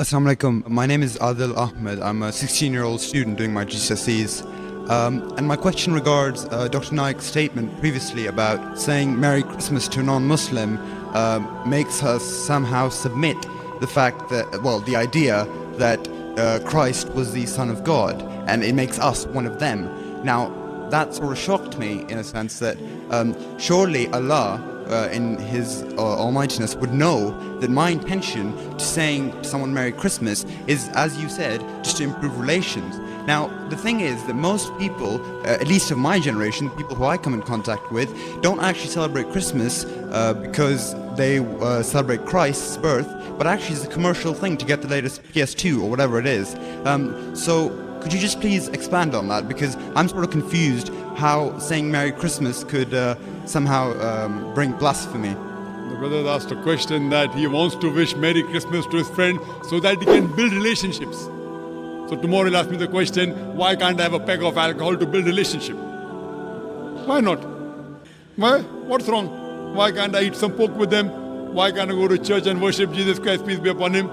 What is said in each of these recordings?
Assalamu alaikum. My name is Adil Ahmed. I'm a 16-year-old student doing my GCSEs. And my question regards Dr. Naik's statement previously about saying Merry Christmas to a non-Muslim makes us somehow submit the fact that, well, the idea that Christ was the Son of God, and it makes us one of them. Now, that sort of shocked me in a sense that surely Allah in His almightiness would know that my intention to saying to someone Merry Christmas is, as you said, just to improve relations. Now, the thing is that most people, at least of my generation, people who I come in contact with, don't actually celebrate Christmas because they celebrate Christ's birth, but actually it's a commercial thing to get the latest PS2 or whatever it is. So could you just please expand on that? Because I'm sort of confused how saying Merry Christmas could somehow bring blasphemy. The brother asked a question that he wants to wish Merry Christmas to his friend so that he can build relationships. So tomorrow he'll ask me the question, why can't I have a peg of alcohol to build relationship? Why not? Why? What's wrong? Why can't I eat some pork with them? Why can't I go to church and worship Jesus Christ, peace be upon Him?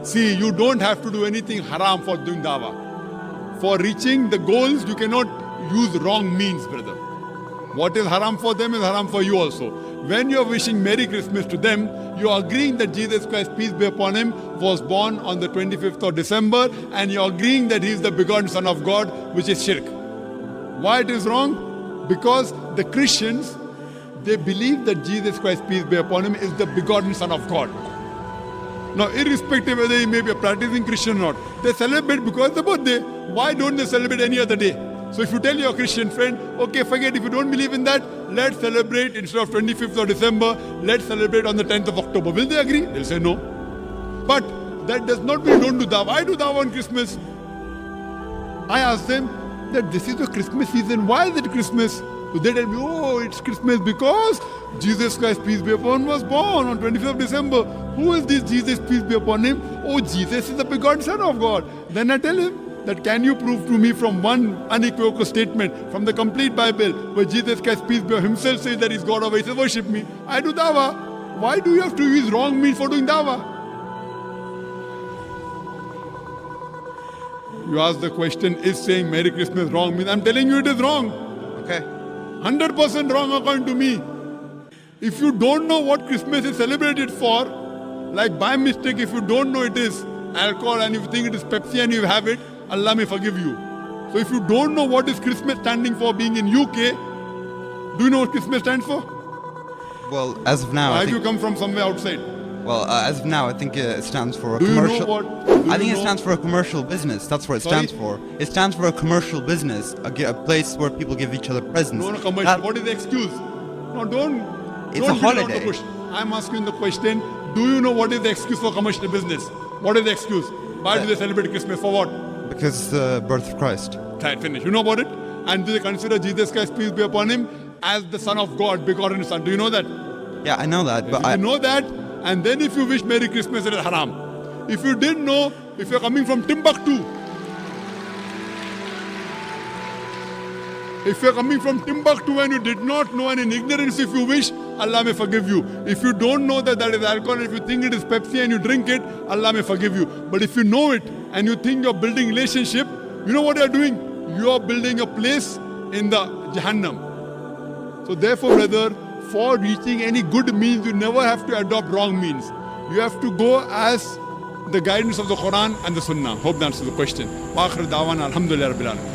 See, you don't have to do anything haram for doing dawah. For reaching the goals, you cannot use wrong means, brother. What is haram for them is haram for you also. When you are wishing Merry Christmas to them, you are agreeing that Jesus Christ, peace be upon Him, was born on the 25th of December, and you are agreeing that He is the begotten Son of God, which is Shirk. Why it is wrong? Because the Christians, they believe that Jesus Christ, peace be upon Him, is the begotten Son of God. Now, irrespective whether he may be a practicing Christian or not, they celebrate because it's the birthday. Why don't they celebrate any other day? So if you tell your Christian friend, okay, forget, if you don't believe in that, let's celebrate instead of 25th of December, let's celebrate on the 10th of October. Will they agree? They'll say no. But that does not mean don't do dawah. I do dawah on Christmas. I ask them that this is the Christmas season. Why is it Christmas? So they tell me, oh, it's Christmas because Jesus Christ, peace be upon Him, was born on 25th of December. Who is this Jesus, peace be upon Him? Oh, Jesus is the begotten Son of God. Then I tell him that can you prove to me from one unequivocal statement from the complete Bible where Jesus Christ, peace be upon Him, Himself says that He's God, or He says worship me. I do dawah. Why do you have to use wrong means for doing dawah? You ask the question, is saying Merry Christmas wrong means? I'm telling you it is wrong. Okay. 100% wrong according to me. If you don't know what Christmas is celebrated for, like by mistake, if you don't know it is alcohol and if you think it is Pepsi and you have it, Allah may forgive you. So if you don't know what is Christmas standing for being in UK, do you know what Christmas stands for? Well, as of now, Or have you come from somewhere outside? Well, as of now, I think it stands for a Do you know commercial. what? I think it stands for a commercial business. That's what it Sorry? stands for. It stands for a commercial business, a place where people give each other presents. No, commercial. That- What is the excuse? No, don't. It's don't a beat around the holiday. bush. I'm asking the question, do you know what is the excuse for commercial business? What is the excuse? Why do they celebrate Christmas? For what? Because it's the birth of Christ. Right, finish. You know about it? And do they consider Jesus Christ, peace be upon Him, as the Son of God, begotten Son? Do you know that? Yeah, I know that, but If I you know that, and then if you wish Merry Christmas, it is haram. If you didn't know, if you're coming from Timbuktu, and you did not know, and in ignorance if you wish, Allah may forgive you. If you don't know that that is alcohol, if you think it is Pepsi and you drink it, Allah may forgive you. But if you know it and you think you're building relationship, you know what you're doing? You're building a place in the Jahannam. So therefore, brother, for reaching any good means, you never have to adopt wrong means. You have to go as the guidance of the Quran and the Sunnah. Hope that answers the question. Wa akhir da'wana alhamdulillah rabbil alamin.